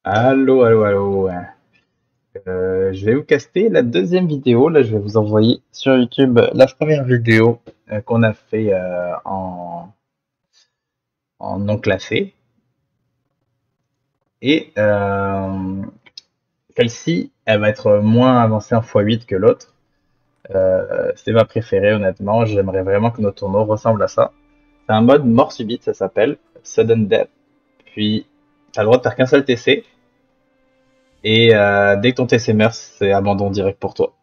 Allô, allô, allô. Je vais vous caster la deuxième vidéo. Là, je vais vous envoyer sur YouTube la première vidéo qu'on a fait en non classé. Et celle-ci, elle va être moins avancée en x8 que l'autre. C'est ma préférée, honnêtement. J'aimerais vraiment que notre tournoi ressemble à ça. C'est un mode mort subite, ça s'appelle Sudden Death. Puis, t'as le droit de faire qu'un seul TC. Et dès que ton TC meurt, c'est abandon direct pour toi.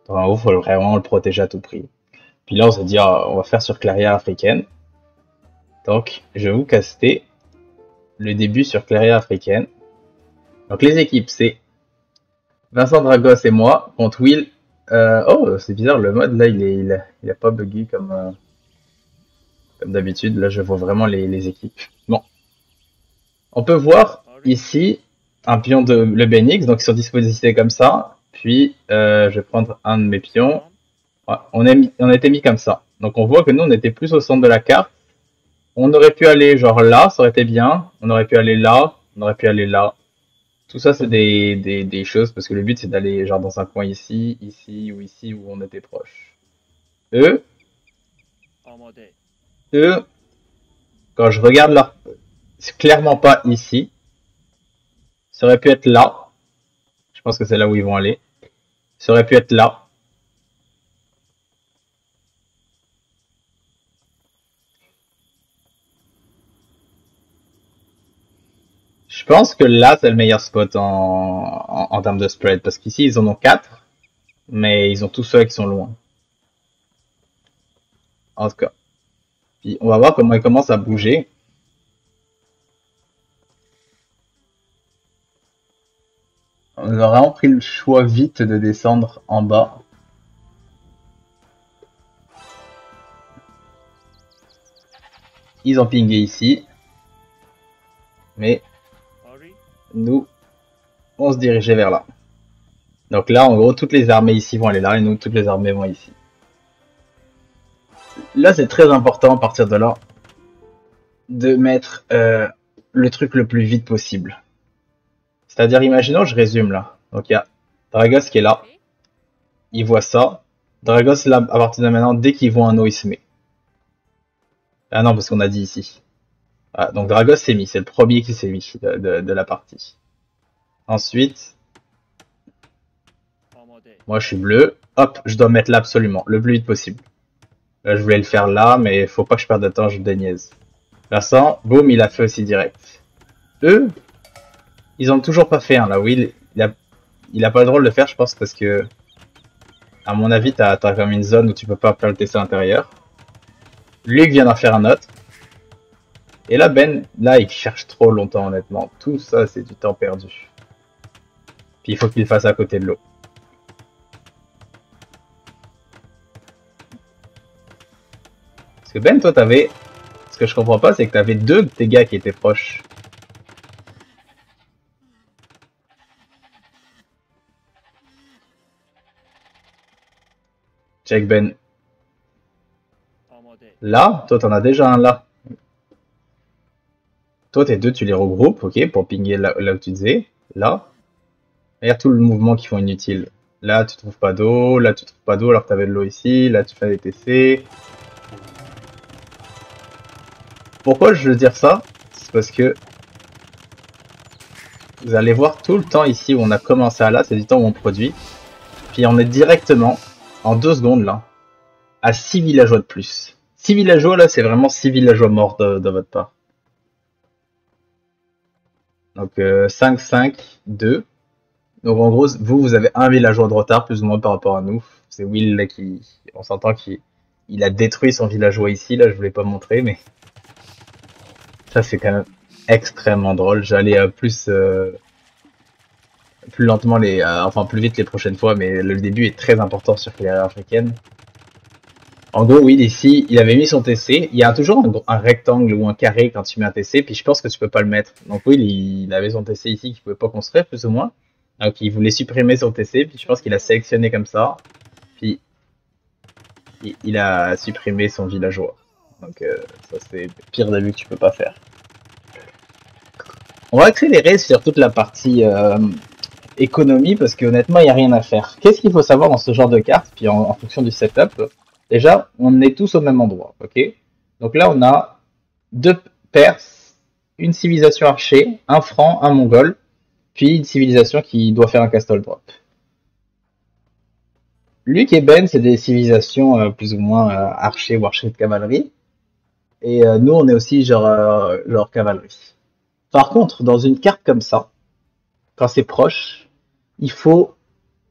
En gros, faut vraiment le protéger à tout prix. Puis là, on s'est dit, ah, on va faire sur Claria africaine. Donc, je vais vous caster le début sur Claria africaine. Donc, les équipes, c'est Vincent Dragos et moi contre Will. Oh, c'est bizarre, le mode là, il a pas bugué comme d'habitude. Là, je vois vraiment les équipes. Bon, on peut voir ici un pion de le BNX, donc ils sont disposés comme ça. Puis, je vais prendre un de mes pions. Ouais, on a été mis comme ça. Donc, on voit que nous, on était plus au centre de la carte. On aurait pu aller genre là, ça aurait été bien. On aurait pu aller là, on aurait pu aller là. Tout ça, c'est des choses parce que le but, c'est d'aller genre dans un coin ici, ici où on était proche. Eux, eux, quand je regarde là, c'est clairement pas ici. Ça aurait pu être là. Je pense que c'est là où ils vont aller. Ça aurait pu être là. Je pense que là, c'est le meilleur spot en termes de spread parce qu'ici, ils en ont 4, mais ils ont tous ceux qui sont loin. En tout cas. Puis on va voir comment ils commencent à bouger. On a vraiment pris le choix vite de descendre en bas. Ils ont pingé ici. Mais nous, on se dirigeait vers là. Donc là, en gros, toutes les armées ici vont aller là et nous, toutes les armées vont ici. Là, c'est très important à partir de là de mettre le truc le plus vite possible. C'est-à-dire, imaginons, je résume là. Donc il y a Dragos qui est là. Il voit ça. Dragos, là, à partir de maintenant, dès qu'il voit un eau, il se met. Ah non, parce qu'on a dit ici. Voilà, donc Dragos s'est mis. C'est le premier qui s'est mis de la partie. Ensuite, moi je suis bleu. Hop, je dois mettre là absolument, le plus vite possible. Là, je voulais le faire là, mais faut pas que je perde de temps, je déniaise. Vincent, boum, il a fait aussi direct. Eux, ils ont toujours pas fait un là. Oui, il a pas le droit de le faire, je pense, parce que, à mon avis, t'as comme une zone où tu peux pas faire le test à l'intérieur. Luc vient d'en faire un autre. Et là, Ben, là, il cherche trop longtemps, honnêtement. Tout ça, c'est du temps perdu. Puis il faut qu'il le fasse à côté de l'eau. Parce que Ben, toi, t'avais. Ce que je comprends pas, c'est que t'avais deux de tes gars qui étaient proches. Check Ben. Là, toi, t'en as déjà un là. Toi, tes deux, tu les regroupes, ok, pour pinguer là où tu disais. Là. Regarde tout le mouvement qu'ils font inutile. Là, tu trouves pas d'eau. Là, tu trouves pas d'eau alors que t'avais de l'eau ici. Là, tu fais des TC. Pourquoi je veux dire ça? C'est parce que vous allez voir tout le temps ici où on a commencé à là, c'est du temps où on produit. Puis on est directement, en 2 secondes là, à 6 villageois de plus. 6 villageois là, c'est vraiment 6 villageois morts de votre part. Donc 5, 5, 2. Donc en gros, vous avez un villageois de retard plus ou moins par rapport à nous. C'est Will là qui, on s'entend qu'il a détruit son villageois ici. Là, je voulais pas montrer, mais ça c'est quand même extrêmement drôle. J'allais plus lentement enfin plus vite les prochaines fois, mais le début est très important sur les africaines. En gros, oui, ici, il avait mis son TC. Il y a toujours un rectangle ou un carré quand tu mets un TC, puis je pense que tu peux pas le mettre. Donc oui, il avait son TC ici qu'il pouvait pas construire, plus ou moins. Donc il voulait supprimer son TC, puis je pense qu'il a sélectionné comme ça. Puis il a supprimé son villageois. Donc ça c'est le pire début que tu peux pas faire. On va accélérer sur toute la partie économie parce que honnêtement, il n'y a rien à faire. Qu'est-ce qu'il faut savoir dans ce genre de carte, puis en fonction du setup? Déjà, on est tous au même endroit, ok? Donc là, on a deux Perses, une civilisation archer, un franc, un mongol, puis une civilisation qui doit faire un castle drop. Luc et Ben, c'est des civilisations plus ou moins archer ou archer de cavalerie. Et nous, on est aussi genre cavalerie. Par contre, dans une carte comme ça, quand c'est proche, il faut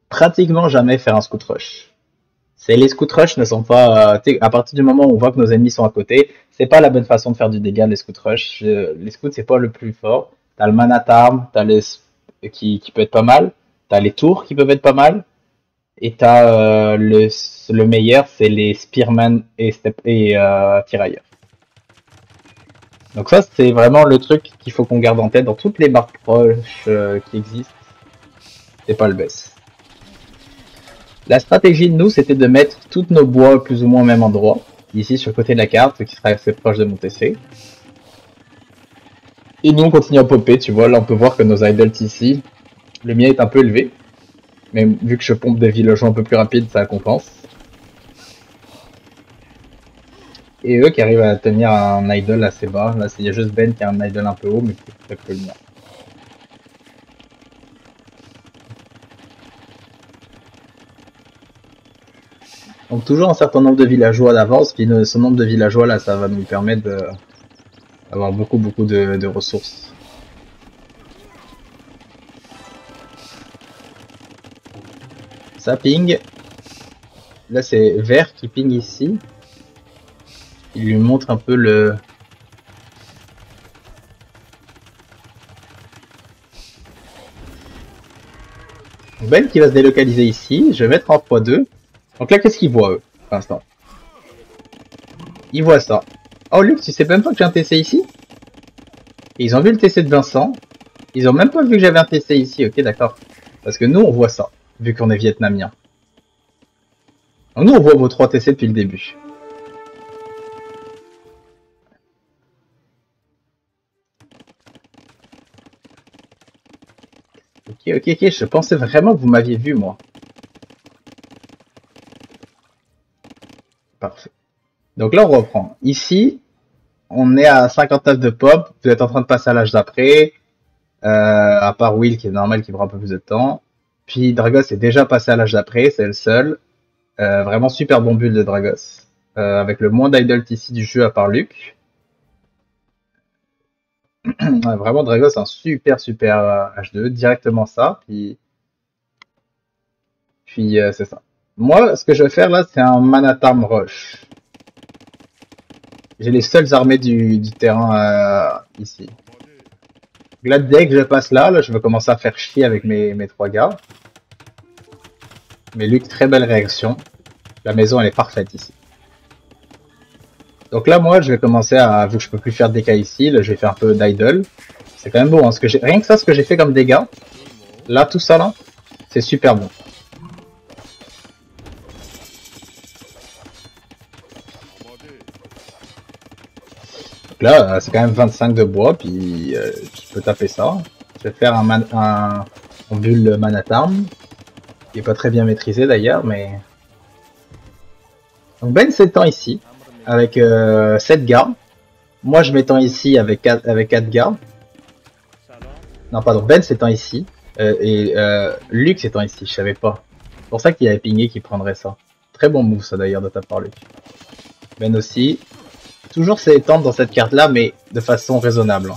pratiquement jamais faire un scout rush. Les scout rush ne sont pas, à partir du moment où on voit que nos ennemis sont à côté, c'est pas la bonne façon de faire du dégât les scout rush. Les scouts c'est pas le plus fort. T'as le man at arm, t'as les qui peut être pas mal, t'as les tours qui peuvent être pas mal, et t'as le meilleur c'est les spearmen et tirailleurs. Donc ça c'est vraiment le truc qu'il faut qu'on garde en tête dans toutes les marques proches qui existent. C'est pas le best. La stratégie de nous, c'était de mettre toutes nos bois plus ou moins au même endroit. Ici, sur le côté de la carte, qui sera assez proche de mon TC. Et nous, on continue à popper, tu vois. Là, on peut voir que nos idols ici, le mien est un peu élevé. Mais vu que je pompe des villageois un peu plus rapides, ça compense. Et eux qui arrivent à tenir un idol assez bas. Là, il y a juste Ben qui a un idol un peu haut, mais c'est très peu le mien. Donc toujours un certain nombre de villageois d'avance, puis ce nombre de villageois là, ça va nous permettre d'avoir beaucoup de ressources. Ça ping. Là c'est vert qui ping ici. Il lui montre un peu le... Ben qui va se délocaliser ici. Je vais mettre en x2. Donc là, qu'est-ce qu'ils voient, eux, pour l'instant? Ils voient ça. Oh, Luc, tu sais même pas que j'ai un TC ici? Et ils ont vu le TC de Vincent. Ils ont même pas vu que j'avais un TC ici, ok, d'accord. Parce que nous, on voit ça, vu qu'on est vietnamien. Donc nous, on voit vos 3 TC depuis le début. Ok, je pensais vraiment que vous m'aviez vu, moi. Parfait. Donc là, on reprend. Ici, on est à 59 de pop. Vous êtes en train de passer à l'âge d'après. À part Will, qui est normal, qui prend un peu plus de temps. Puis Dragos est déjà passé à l'âge d'après, c'est le seul. Vraiment super bon build de Dragos. Avec le moins d'idol ici du jeu à part Luc. Vraiment Dragos un super H2, directement ça. Puis c'est ça. Moi, ce que je vais faire là, c'est un Manatarm Rush. J'ai les seules armées du terrain ici. Là, dès que je passe là, je vais commencer à faire chier avec mes 3 gars. Mais Luc, très belle réaction. La maison, elle est parfaite ici. Donc là, moi, je vais commencer à... Vu que je peux plus faire de dégâts ici, là, je vais faire un peu d'idle. C'est quand même beau, hein. Rien que ça, ce que j'ai fait comme dégâts, là, tout ça, là, c'est super bon. Donc là, c'est quand même 25 de bois, puis je peux taper ça. Je vais faire un bulle Manatarm, qui est pas très bien maîtrisé d'ailleurs, mais... Donc Ben s'étend ici, avec 7 gars. Moi, je m'étends ici avec 4 gars. Non, pardon, Ben s'étend ici. Et Luc s'étend ici, je savais pas. C'est pour ça qu'il avait pingé qu'il prendrait ça. Très bon move ça d'ailleurs de ta part, Luc. Ben aussi. Toujours s'étendre dans cette carte là, mais de façon raisonnable.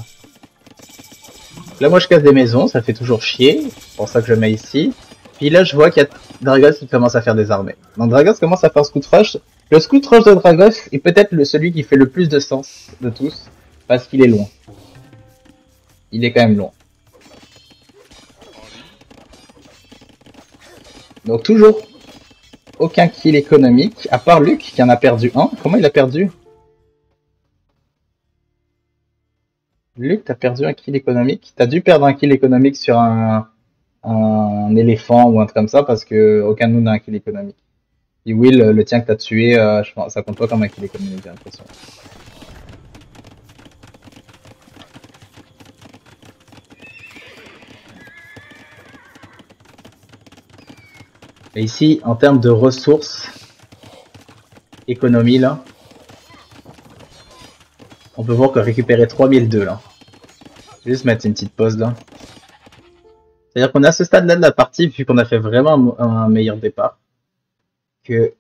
Là, moi je casse des maisons, ça fait toujours chier. C'est pour ça que je mets ici. Puis là, je vois qu'il y a Dragos qui commence à faire des armées. Donc Dragos commence à faire Scout Rush. Le Scout Rush de Dragos est peut-être celui qui fait le plus de sens de tous, parce qu'il est loin. Il est quand même loin. Donc toujours aucun kill économique, à part Luc qui en a perdu un. Comment il a perdu? Luc, t'as perdu un kill économique. T'as dû perdre un kill économique sur un éléphant ou un truc comme ça parce que aucun de nous n'a un kill économique. Et Will, le tien que t'as tué, je pense, ça compte pas comme un kill économique, j'ai l'impression. Et ici, en termes de ressources, économie là, on peut voir qu'on récupérait 3002 là. Je vais juste mettre une petite pause là. C'est-à-dire qu'on est à ce stade-là de la partie, vu qu'on a fait vraiment un meilleur départ, que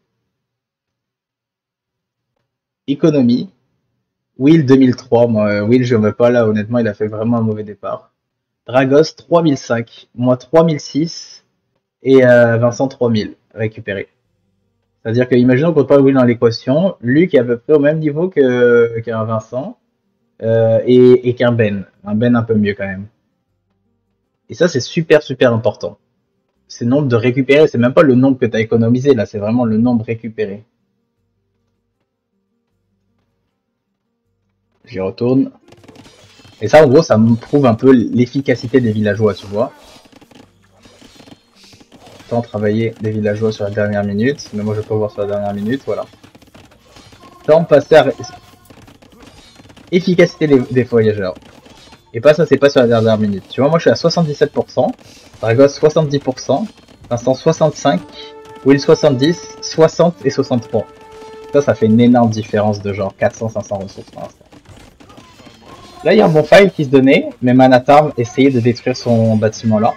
économie, Will 2003, moi Will je ne veux pas là, honnêtement il a fait vraiment un mauvais départ. Dragos 3005, moi 3006 et Vincent 3000 récupéré. C'est-à-dire que imaginons qu'on ne pas Will dans l'équation, Luc est à peu près au même niveau qu'un Vincent et qu'un Ben. Un Ben un peu mieux quand même. Et ça c'est super super important. C'est le nombre de récupérer, c'est même pas le nombre que tu as économisé là, c'est vraiment le nombre récupéré. J'y retourne. Et ça en gros ça me prouve un peu l'efficacité des villageois, tu vois. Tant travailler des villageois sur la dernière minute, mais moi je peux voir sur la dernière minute, voilà. Tant passer à efficacité des voyageurs. Et pas ça, c'est pas sur la dernière minute. Tu vois, moi je suis à 77%, Dragos 70%, Vincent 65, Will 70, 60 et 63. Ça fait une énorme différence de genre 400-500 ressources pour l'instant. Là, il y a un bon fight qui se donnait, mais Manatarm essayait de détruire son bâtiment là.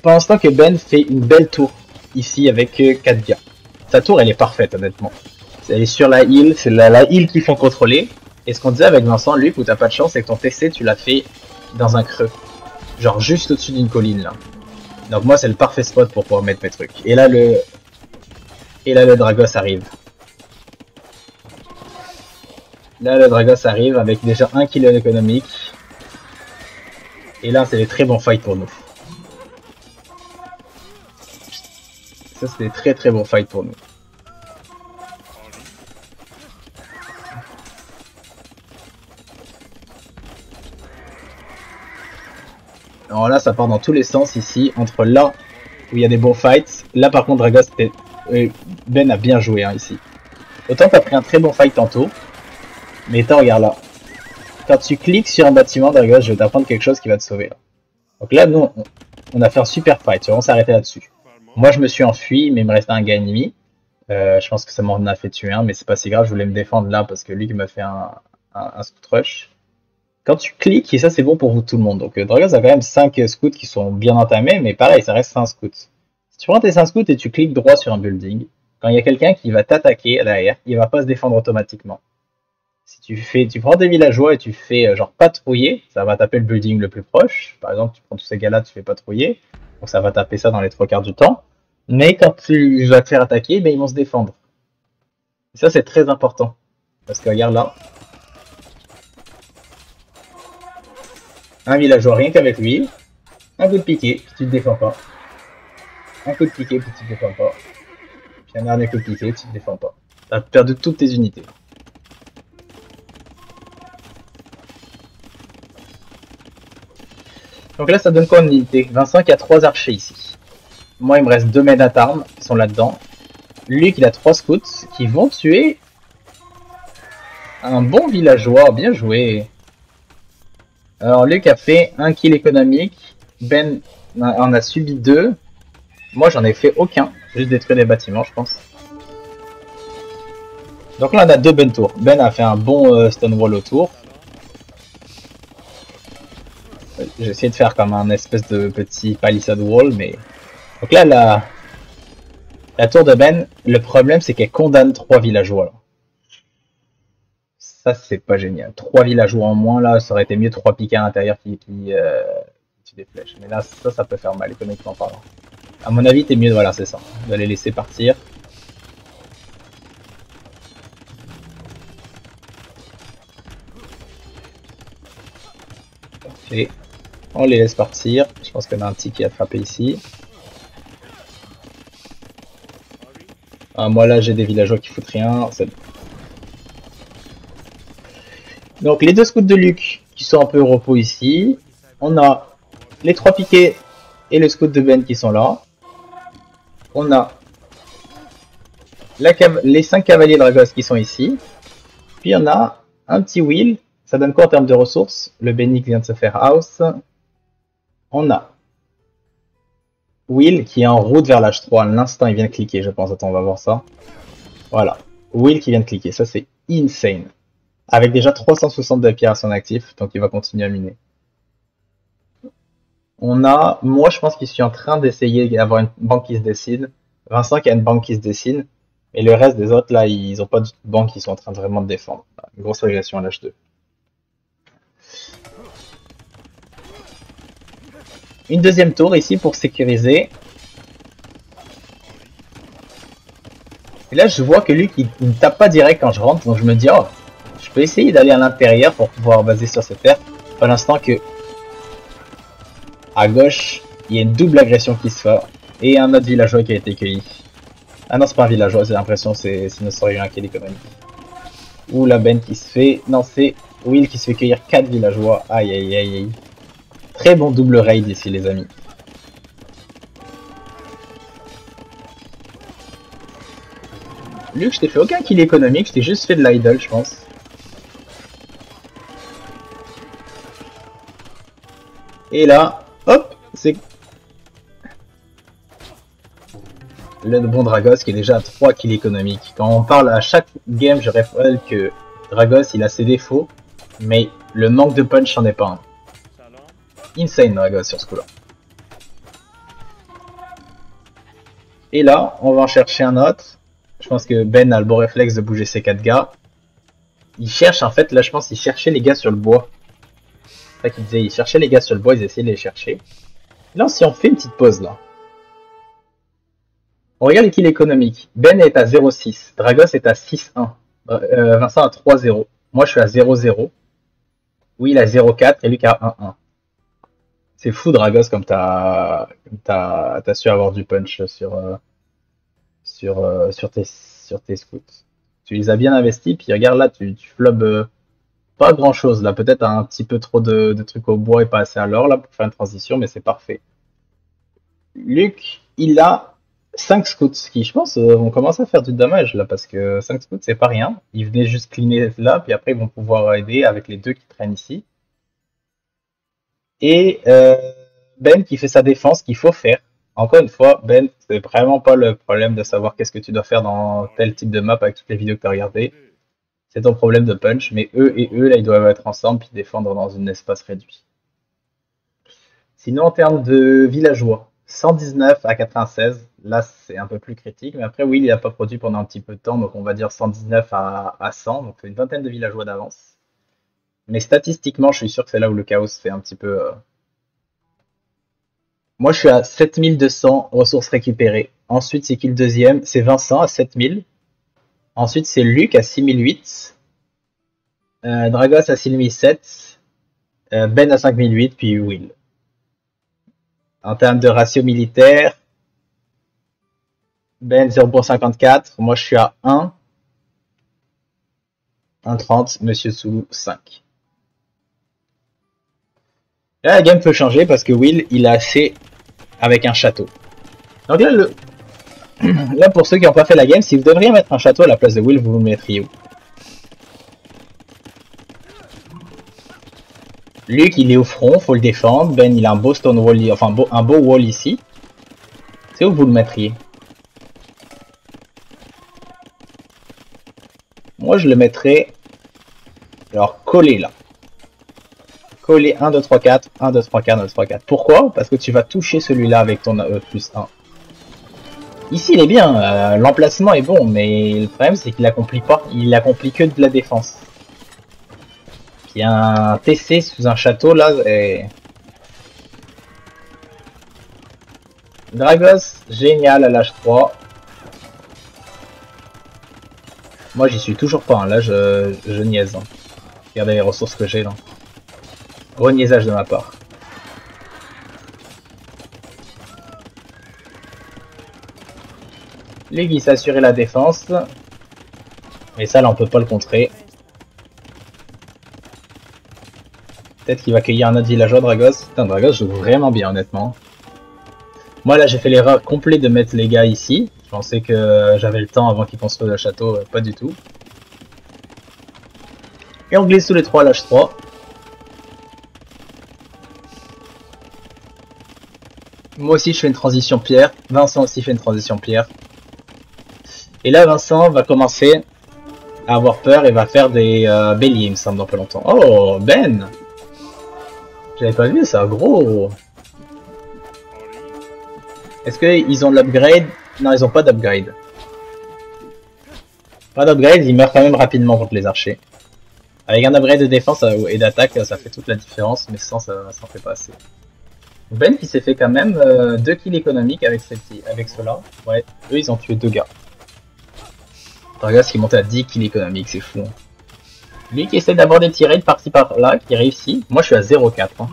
Pendant ce temps que Ben fait une belle tour ici avec 4 gars. Sa tour, elle est parfaite, honnêtement. Elle est sur la île, c'est la île qu'il faut contrôler. Et ce qu'on disait avec Vincent, Luc, où t'as pas de chance, c'est que ton TC, tu l'as fait dans un creux. Genre juste au-dessus d'une colline, là. Donc moi, c'est le parfait spot pour pouvoir mettre mes trucs. Et là, le Dragos arrive. Là, le Dragos arrive avec déjà 1 kilo économique. Et là, c'est des très bons fights pour nous. Ça, c'est des très très bons fights pour nous. Alors là, ça part dans tous les sens ici, entre là où il y a des bons fights. Là, par contre, Dragos, Ben a bien joué hein, ici. Autant t'as pris un très bon fight tantôt, mais attends, regarde là. Quand tu cliques sur un bâtiment, Dragos, je vais t'apprendre quelque chose qui va te sauver. Là. Donc là, nous, on a fait un super fight, tu vois, on s'est arrêté là-dessus. Moi, je me suis enfui, mais il me restait un gars ennemi. Je pense que ça m'en a fait tuer un, mais c'est pas si grave, je voulais me défendre là parce que lui qui m'a fait un scout rush. Quand tu cliques, et ça c'est bon pour vous tout le monde. Donc Dragos a quand même 5 scouts qui sont bien entamés, mais pareil, ça reste 5 scouts. Si tu prends tes 5 scouts et tu cliques droit sur un building, quand il y a quelqu'un qui va t'attaquer derrière, il va pas se défendre automatiquement. Si tu prends des villageois et tu fais genre patrouiller, ça va taper le building le plus proche. Par exemple, tu prends tous ces gars-là, tu fais patrouiller, donc ça va taper ça dans les 3 quarts du temps. Mais quand tu vas te faire attaquer, ben, ils vont se défendre. Et ça c'est très important. Parce que regarde là, un villageois rien qu'avec lui, un coup de piqué, puis tu te défends pas. Un coup de piqué, puis tu te défends pas. Puis un dernier coup de piqué, tu te défends pas. T'as perdu toutes tes unités. Donc là, ça donne quoi en unité? Vincent qui a 3 archers ici. Moi, il me reste 2 men-at-armes qui sont là-dedans. Luc, il a 3 scouts qui vont tuer un bon villageois. Bien joué. Alors, Luc a fait 1 kill économique. Ben en a subi 2. Moi, j'en ai fait aucun. Juste détruire des bâtiments, je pense. Donc là, on a 2 Ben tours. Ben a fait un bon stonewall autour. J'ai essayé de faire comme un espèce de petit palissade wall, mais... Donc là, la tour de Ben, le problème, c'est qu'elle condamne 3 villageois. Là. Ça, c'est pas génial. 3 villageois en moins, là, ça aurait été mieux 3 piquets à l'intérieur qui tuent des flèches. Mais là, ça peut faire mal, économiquement parlant. À mon avis, t'es mieux, voilà, c'est ça. De les laisser partir. Parfait. On les laisse partir. Je pense qu'on a un petit qui a frappé ici. Ah, moi là j'ai des villageois qui foutent rien. Donc les 2 scouts de Luc qui sont un peu au repos ici. On a les 3 piquets et le scout de Ben qui sont là. On a les 5 cavaliers Dragos qui sont ici. Puis on a un petit Will. Ça donne quoi en termes de ressources? Le Benny qui vient de se faire house. On a Will qui est en route vers l'H3. À l'instant, il vient de cliquer, je pense. Attends, on va voir ça. Voilà. Will qui vient de cliquer. Ça, c'est insane. Avec déjà 360 de pierres à son actif, donc il va continuer à miner. On a, moi je pense qu'il suis en train d'essayer d'avoir une banque qui se dessine. Vincent qui a une banque qui se dessine. Et le reste des autres là, ils ont pas de banque, ils sont en train de vraiment de défendre. Une grosse régression à l'H2. Une deuxième tour ici pour sécuriser. Et là je vois que lui il ne tape pas direct quand je rentre, donc je me dis oh, je peux essayer d'aller à l'intérieur pour pouvoir baser sur cette terre. Pour l'instant que à gauche, il y a une double agression qui se fait. Et un autre villageois qui a été cueilli. Ah non, c'est pas un villageois, j'ai l'impression c'est notre rien qui est économique. Ou la Ben qui se fait... Non, c'est Will qui se fait cueillir 4 villageois. Aïe aïe aïe aïe. Très bon double raid ici les amis. Luc, je t'ai fait aucun kill économique, je t'ai juste fait de l'idle je pense. Et là, hop, c'est... Le bon Dragos qui est déjà à 3 kills économiques. Quand on parle à chaque game, je rappelle que Dragos il a ses défauts, mais le manque de punch n'en est pas un. Insane Dragos sur ce coup là. Et là, on va en chercher un autre. Je pense que Ben a le beau réflexe de bouger ses 4 gars. Il cherche en fait, là je pense qu'il cherchait les gars sur le bois. C'est ça qu'il disait, il cherchait les gars sur le bois, ils essayaient de les chercher. Là si on fait une petite pause là. On regarde les kills économiques. Ben est à 0,6. Dragos est à 6,1. Vincent à 3,0. Moi, je suis à 0,0. Oui, il a 0,4 et Luc a 1,1. C'est fou, Dragos, comme t'as su avoir du punch sur tes scouts. Tu les as bien investis, puis regarde là, tu flobs pas grand chose. Là, peut-être un petit peu trop de trucs au bois et pas assez à l'or là pour faire une transition, mais c'est parfait. Luc, il a 5 scouts qui, je pense, vont commencer à faire du dommage là parce que 5 scouts c'est pas rien. Ils venaient juste cleaner là, puis après ils vont pouvoir aider avec les 2 qui traînent ici. Et Ben qui fait sa défense qu'il faut faire. Encore une fois, Ben, c'est vraiment pas le problème de savoir qu'est-ce que tu dois faire dans tel type de map avec toutes les vidéos que tu as regardées. C'est ton problème de punch, mais eux et eux là ils doivent être ensemble puis défendre dans un espace réduit. Sinon, en termes de villageois, 119 à 96, là c'est un peu plus critique, mais après, oui, il n'a pas produit pendant un petit peu de temps, donc on va dire 119 à 100, donc une vingtaine de villageois d'avance. Mais statistiquement, je suis sûr que c'est là où le chaos fait un petit peu. Moi, je suis à 7200 ressources récupérées. Ensuite, c'est qui le deuxième? C'est Vincent à 7000. Ensuite, c'est Luc à 6008. Dragos à 6007. Ben à 5008, puis Will. En termes de ratio militaire, Ben 0,54, moi je suis à 1, 1,30, Monsieur Sou 5. Là la game peut changer parce que Will il a assez avec un château. Donc là, là pour ceux qui n'ont pas fait la game, si vous devriez mettre un château à la place de Will, vous le mettriez où? Luc il est au front, faut le défendre. Ben il a un beau stone wall, enfin un beau wall ici. C'est où vous le mettriez? Moi je le mettrais alors collé là. Collé 1, 2, 3, 4, 1, 2, 3, 4, 1, 2, 3, 4. Pourquoi? Parce que tu vas toucher celui-là avec ton plus 1. Ici il est bien, l'emplacement est bon, mais le problème c'est qu'il accomplit pas, il accomplit que de la défense. Il y a un TC sous un château là, et... Dragos, génial à l'âge 3. Moi j'y suis toujours pas, hein. Là je niaise. Hein. Regardez les ressources que j'ai là. Gros niaisage de ma part. Lui qui s'assurait la défense. Et ça là on peut pas le contrer. Peut-être qu'il va cueillir un autre villageois Dragos. Putain Dragos joue vraiment bien honnêtement. Moi là j'ai fait l'erreur complète de mettre les gars ici. Je pensais que j'avais le temps avant qu'ils construisent le château, pas du tout. Et on glisse tous les trois à l'âge 3. Moi aussi je fais une transition pierre. Vincent aussi fait une transition pierre. Et là Vincent va commencer à avoir peur et va faire des béliers il me semble dans pas longtemps. Oh Ben, j'avais pas vu ça, gros. Est-ce qu'ils ont de l'upgrade? Non, ils ont pas d'upgrade. Pas d'upgrade, ils meurent quand même rapidement contre les archers. Avec un upgrade de défense et d'attaque, ça fait toute la différence, mais sans, ça en fait pas assez. Ben qui s'est fait quand même 2 kills économiques avec ceux-là. Ouais, eux ils ont tué 2 gars. Regarde ce qui monte à 10 kills économiques, c'est fou. Hein. Lui qui essaie d'avoir des petits raids par-ci par-là, qui réussit. Moi je suis à 0,4. Hein.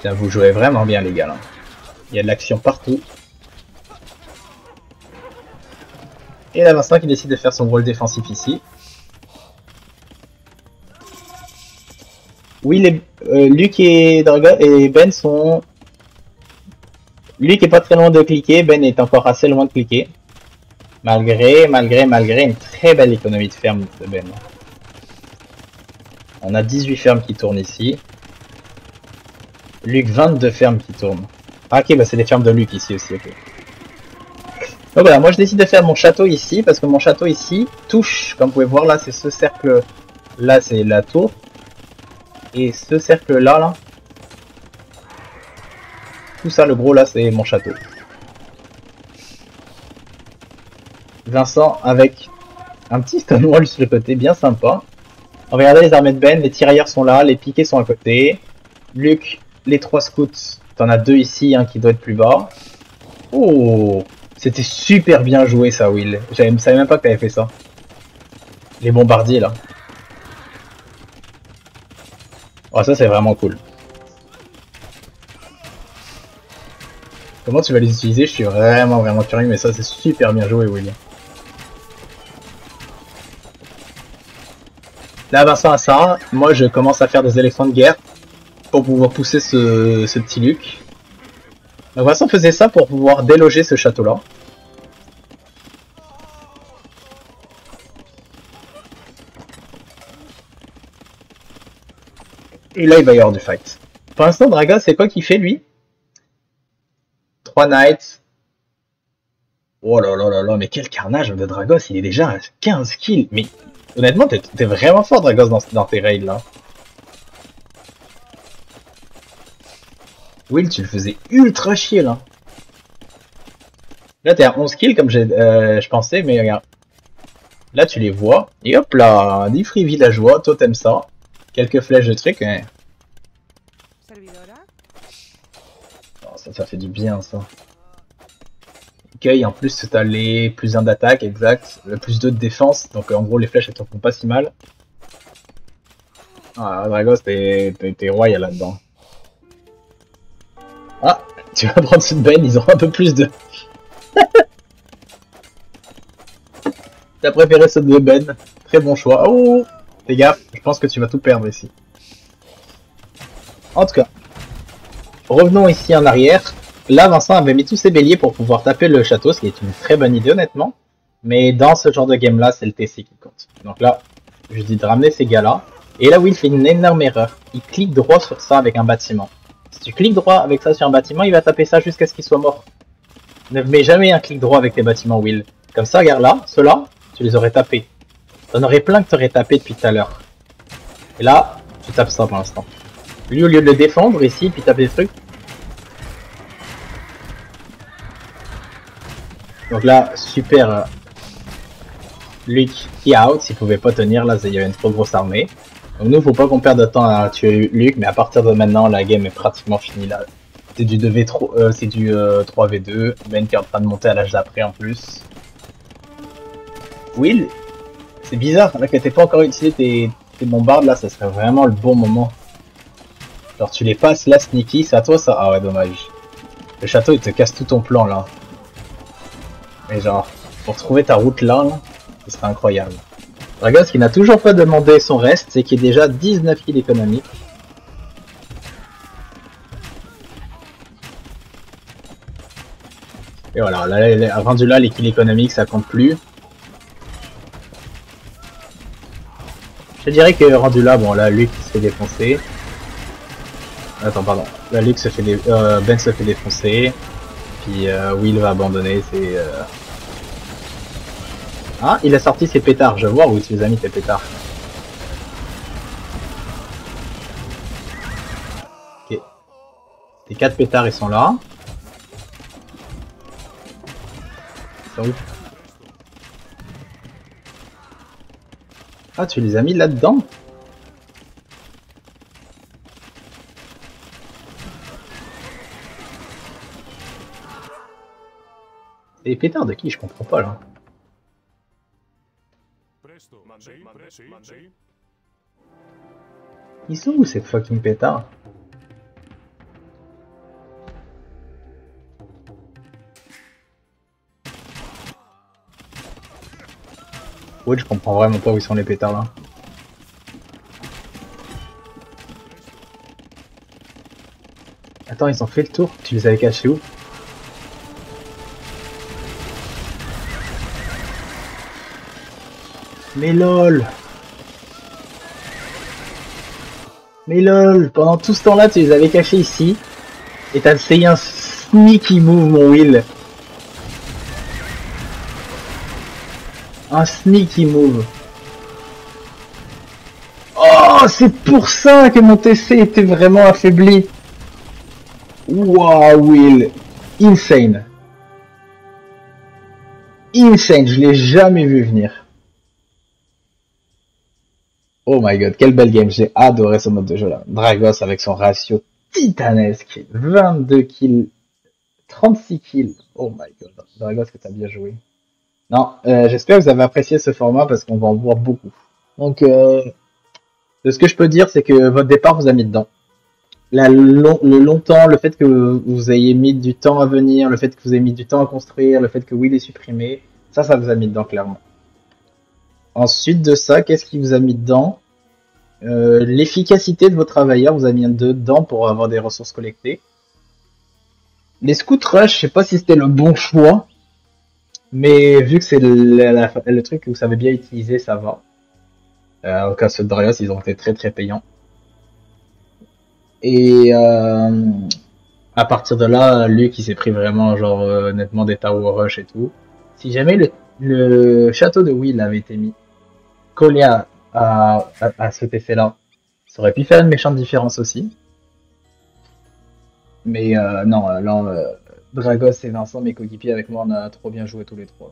Là, vous jouez vraiment bien les gars là. Il y a de l'action partout. Et là Vincent qui décide de faire son rôle défensif ici. Oui, Luc et Dragon et Ben sont... Luc est pas très loin de cliquer, Ben est encore assez loin de cliquer. Malgré une très belle économie de ferme de Ben. On a 18 fermes qui tournent ici. Luc, 22 fermes qui tournent. Ah ok, bah c'est les fermes de Luc ici aussi, ok. Donc voilà, moi je décide de faire mon château ici, parce que mon château ici touche, comme vous pouvez voir là, c'est ce cercle, là c'est la tour. Et ce cercle là, tout ça le gros là c'est mon château. Vincent avec un petit stone wall sur le côté, bien sympa. Regardez les armées de Ben, les tirailleurs sont là, les piquets sont à côté. Luc, les 3 scouts, t'en as 2 ici, un qui doit être plus bas. Oh, c'était super bien joué ça Will, je savais même pas que t'avais fait ça. Les bombardiers là. Oh ça c'est vraiment cool. Comment tu vas les utiliser? Je suis vraiment curieux, mais ça c'est super bien joué Will. Là Vincent a ça, moi je commence à faire des éléphants de guerre pour pouvoir pousser ce petit Luc. Donc Vincent faisait ça pour pouvoir déloger ce château là. Et là il va y avoir du fight. Pour l'instant Draga c'est quoi qu'il fait lui? 3 knights. Oh là là là là, mais quel carnage de Dragos, il est déjà à 15 kills. Mais honnêtement, t'es vraiment fort Dragos dans tes raids là. Will, tu le faisais ultra chier là. Là t'es à 11 kills comme je pensais, mais regarde. Là tu les vois, et hop là, des free villageois, toi t'aimes ça. Quelques flèches de trucs, hein. Oh, ça fait du bien ça. En plus t'as les plus 1 d'attaque, exact, le plus 2 de défense, donc en gros les flèches elles te font pas si mal. Ah Dragos t'es royal là-dedans. Ah, tu vas prendre ceux de Ben, ils ont un peu plus de... T'as préféré ceux de Ben, très bon choix. Oh, fais gaffe, je pense que tu vas tout perdre ici. En tout cas, revenons ici en arrière. Là, Vincent avait mis tous ses béliers pour pouvoir taper le château, ce qui est une très bonne idée honnêtement. Mais dans ce genre de game là, c'est le TC qui compte. Donc là, je dis de ramener ces gars là. Et là, Will fait une énorme erreur. Il clique droit sur ça avec un bâtiment. Si tu cliques droit avec ça sur un bâtiment, il va taper ça jusqu'à ce qu'il soit mort. Ne mets jamais un clic droit avec tes bâtiments, Will. Comme ça, regarde là, ceux-là, tu les aurais tapés. T'en aurais plein que t'aurais tapé depuis tout à l'heure. Et là, tu tapes ça pour l'instant. Lui, au lieu de le défendre ici, puis taper des trucs, donc là, super Luc qui out, s'il pouvait pas tenir, là il y avait une trop grosse armée. Donc nous, faut pas qu'on perde de temps à tuer Luc, mais à partir de maintenant, la game est pratiquement finie là. C'est du 2v3, c'est du 3v2, Ben qui est en train de monter à l'âge d'après en plus. Will, c'est bizarre, là que t'aies pas encore utilisé tes bombardes, là ça serait vraiment le bon moment. Genre tu les passes là, sneaky, c'est à toi ça? Ah ouais, dommage. Le château il te casse tout ton plan là. Mais genre, pour trouver ta route là, ce serait incroyable. Dragos qui n'a toujours pas demandé son reste, c'est qu'il est déjà 19 kills économiques. Et voilà, là, rendu là, les kills économiques ça compte plus. Je dirais que rendu là, bon là, Luke se fait défoncer. Attends, pardon. Là, Luke se fait Ben se fait défoncer. Puis Will va abandonner. C'est. Ah, il a sorti ses pétards. Je vois où il les a mis ses pétards. Ok. Les 4 pétards, ils sont là. Ils sont où? Ah, tu les as mis là-dedans? Les pétards de qui? Je comprends pas là. Ils sont où ces fucking pétards? Ouais, je comprends vraiment pas où sont les pétards là. Attends, ils ont fait le tour? Tu les avais cachés où? Mais lol! Mais lol! Pendant tout ce temps-là, tu les avais cachés ici. Et t'as essayé un sneaky move, mon Will. Un sneaky move. Oh, c'est pour ça que mon TC était vraiment affaibli. Wow, Will. Insane. Insane, je l'ai jamais vu venir. Oh my god, quelle belle game, j'ai adoré ce mode de jeu là. Dragos avec son ratio titanesque, 22 kills, 36 kills. Oh my god, Dragos que t'as bien joué. Non, j'espère que vous avez apprécié ce format parce qu'on va en voir beaucoup. Donc, de ce que je peux dire, c'est que votre départ vous a mis dedans. Le longtemps, le fait que vous ayez mis du temps à venir, le fait que vous ayez mis du temps à construire, le fait que Will est supprimé, ça vous a mis dedans clairement. Ensuite de ça, qu'est-ce qui vous a mis dedans? L'efficacité de vos travailleurs vous a mis dedans pour avoir des ressources collectées. Les scouts rush, je sais pas si c'était le bon choix, mais vu que c'est le truc que vous savez bien utiliser, ça va. En cas de Darius, ils ont été très très payants. Et à partir de là, Luke il s'est pris vraiment genre honnêtement des Tower Rush et tout. Si jamais le château de Will avait été mis collé à ce TC là, ça aurait pu faire une méchante différence aussi. Mais non, là, Dragos et Vincent, mes coéquipiers avec moi, on a trop bien joué tous les trois.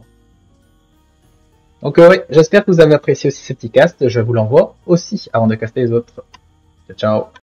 Donc oui, j'espère que vous avez apprécié aussi ce petit cast. Je vous l'envoie aussi avant de caster les autres. Ciao, ciao.